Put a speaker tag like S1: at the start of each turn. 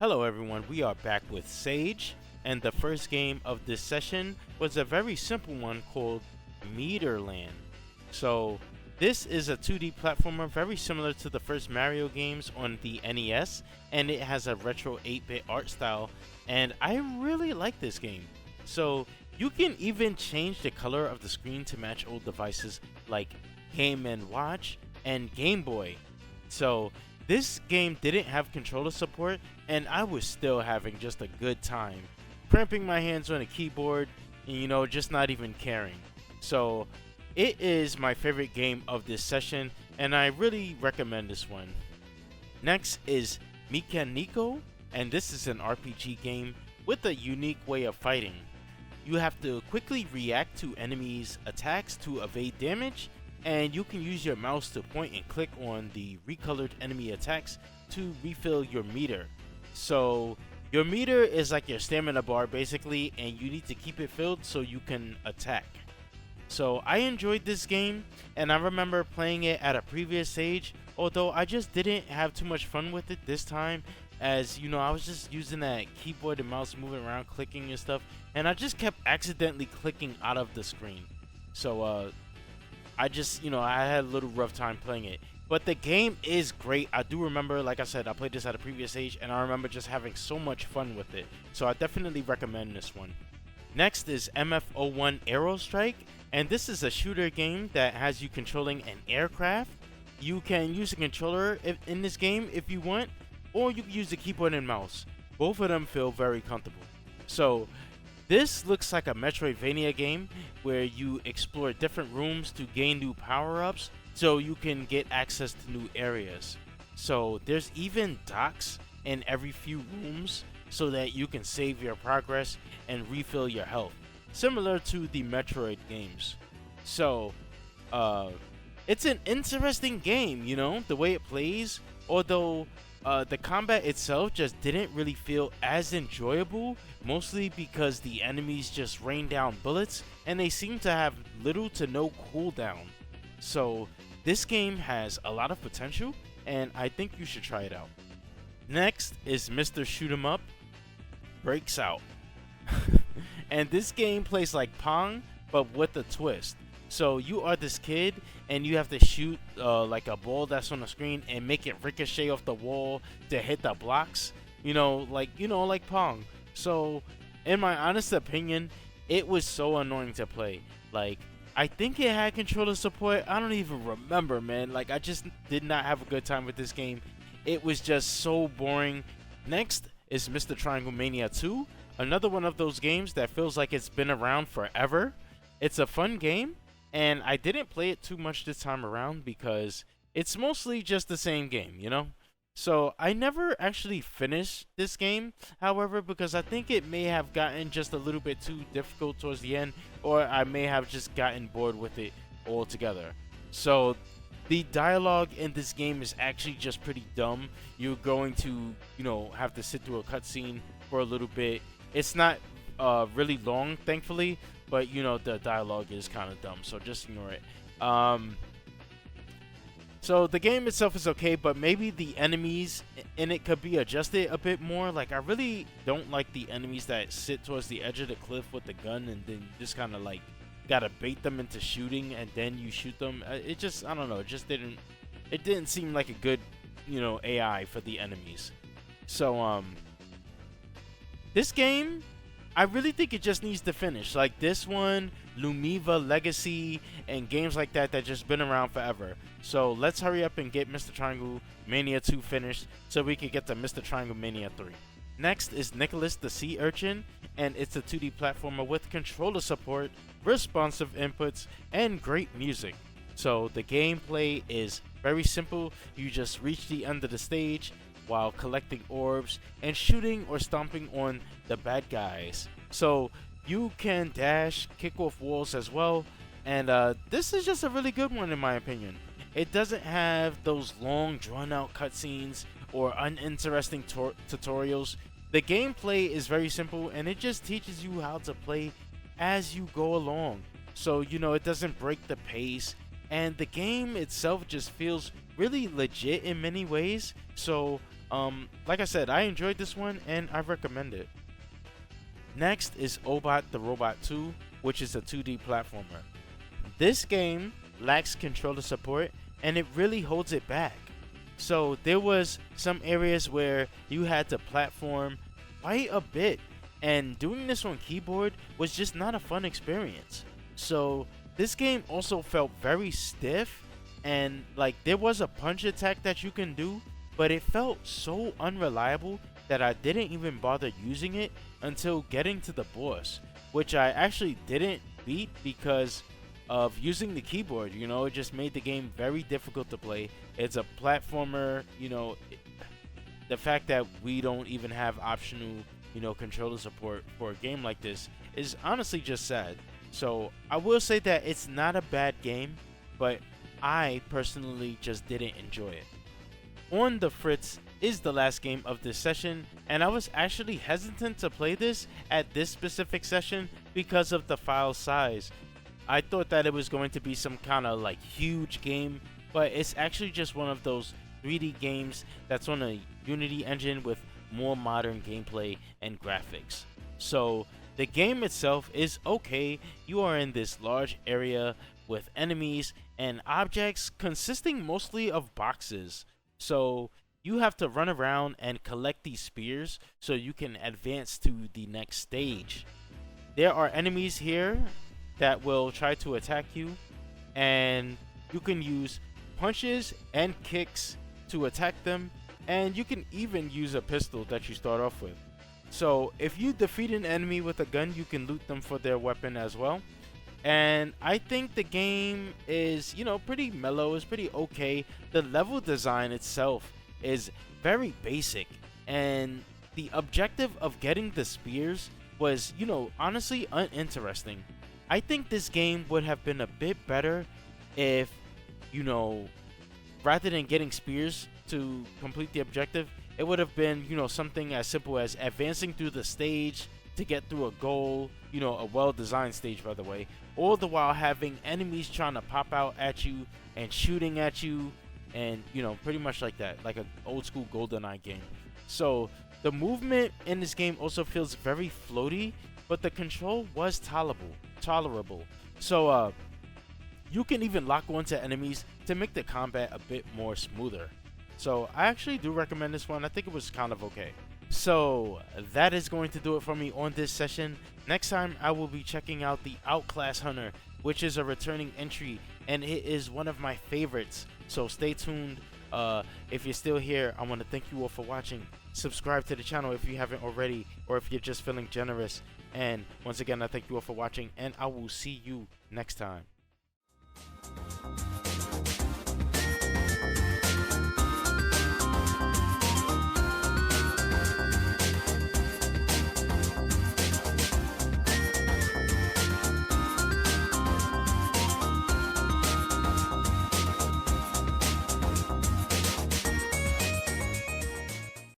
S1: Hello everyone, we are back with Sage, and the first game of this session was a very simple one called Meander Land. So this is a 2D platformer very similar to the first Mario games on the NES, and it has a retro 8-bit art style, and I really like this game. So you can even change the color of the screen to match old devices like Game & Watch and Game Boy. So this game didn't have controller support, and I was still having just a good time, cramping my hands on a keyboard and just not even caring. So it is my favorite game of this session, and I really recommend this one. Next is Mechanico, and this is an RPG game with a unique way of fighting. You have to quickly react to enemies' attacks to evade damage, and you can use your mouse to point and click on the recolored enemy attacks to refill your meter. So your meter is like your stamina bar basically, and you need to keep it filled so you can attack. So I enjoyed this game, and I remember playing it at a previous stage, although I just didn't have too much fun with it this time, as I was just using that keyboard and mouse moving around clicking and stuff, and I just kept accidentally clicking out of the screen. So I just, I had a little rough time playing it. But the game is great. I do remember, like I said, I played this at a previous age, and I remember just having so much fun with it. So I definitely recommend this one. Next is MF01 Aerostrike, and this is a shooter game that has you controlling an aircraft. You can use a controller in this game if you want, or you can use the keyboard and mouse. Both of them feel very comfortable. So this looks like a Metroidvania game where you explore different rooms to gain new power-ups so you can get access to new areas. So there's even docks in every few rooms so that you can save your progress and refill your health, similar to the Metroid games. So it's an interesting game, the way it plays, although the combat itself just didn't really feel as enjoyable, mostly because the enemies just rain down bullets and they seem to have little to no cooldown. So this game has a lot of potential, and I think you should try it out. Next is Mr. Shoot 'em Up Breaks Out. And this game plays like Pong, but with a twist. So you are this kid, and you have to shoot like a ball that's on the screen and make it ricochet off the wall to hit the blocks. Like Pong. So, in my honest opinion, it was so annoying to play. Like, I think it had controller support. I don't even remember, man. Like, I just did not have a good time with this game. It was just so boring. Next is Mr. Triangle Mania 2, another one of those games that feels like it's been around forever. It's a fun game, and I didn't play it too much this time around because it's mostly just the same game, So I never actually finished this game, however, because I think it may have gotten just a little bit too difficult towards the end, or I may have just gotten bored with it altogether. So the dialogue in this game is actually just pretty dumb. You're going to, have to sit through a cutscene for a little bit. It's not really long, thankfully, but the dialogue is kind of dumb, so just ignore it. So the game itself is okay, but maybe the enemies in it could be adjusted a bit more. Like, I really don't like the enemies that sit towards the edge of the cliff with the gun, and then you just kind of like gotta bait them into shooting, and then you shoot them. It just, I don't know, it didn't seem like a good, AI for the enemies. So this game, I really think it just needs to finish. Like this one, Lumiva Legacy, and games like that just been around forever. So let's hurry up and get Mr. Triangle Mania 2 finished so we can get to Mr. Triangle Mania 3. Next is Nicholas the Sea Urchin, and it's a 2D platformer with controller support, responsive inputs, and great music. So the gameplay is very simple. You just reach the end of the stage while collecting orbs and shooting or stomping on the bad guys. So you can dash, kick off walls as well, and this is just a really good one in my opinion. It doesn't have those long drawn out cutscenes or uninteresting tutorials. The gameplay is very simple, and it just teaches you how to play as you go along. So it doesn't break the pace, and the game itself just feels really legit in many ways. So Like I said, I enjoyed this one and I recommend it. Next is Obot the Robot 2, which is a 2D platformer. This game lacks controller support and it really holds it back. So there was some areas where you had to platform quite a bit, and doing this on keyboard was just not a fun experience. So this game also felt very stiff, and like there was a punch attack that you can do, but it felt so unreliable that I didn't even bother using it until getting to the boss, which I actually didn't beat because of using the keyboard. You know, it just made the game very difficult to play. It's a platformer, you know, the fact that we don't even have optional, you know, controller support for a game like this is honestly just sad. So I will say that it's not a bad game, but I personally just didn't enjoy it. On the Fritz is the last game of this session, and I was actually hesitant to play this at this specific session because of the file size. I thought that it was going to be some kind of like huge game, but it's actually just one of those 3D games that's on a Unity engine with more modern gameplay and graphics. So the game itself is okay. You are in this large area with enemies and objects consisting mostly of boxes. So you have to run around and collect these spears so you can advance to the next stage. There are enemies here that will try to attack you, and you can use punches and kicks to attack them, and you can even use a pistol that you start off with. So if you defeat an enemy with a gun, you can loot them for their weapon as well. And I think the game is, you know, pretty mellow, it's pretty okay. The level design itself is very basic, and the objective of getting the spears was, you know, honestly uninteresting. I think this game would have been a bit better if, you know, rather than getting spears to complete the objective, it would have been, you know, something as simple as advancing through the stage to get through a goal, you know, a well-designed stage, by the way, all the while having enemies trying to pop out at you and shooting at you, and, you know, pretty much like that, like an old school GoldenEye game. So the movement in this game also feels very floaty, but the control was tolerable. So you can even lock onto enemies to make the combat a bit more smoother. So I actually do recommend this one. I think it was kind of okay. So that is going to do it for me on this session. Next time I will be checking out the Outclass Hunter, which is a returning entry, and it is one of my favorites. So stay tuned. If you're still here, I want to thank you all for watching. Subscribe to the channel if you haven't already, or if you're just feeling generous. And once again, I thank you all for watching, and I will see you next time.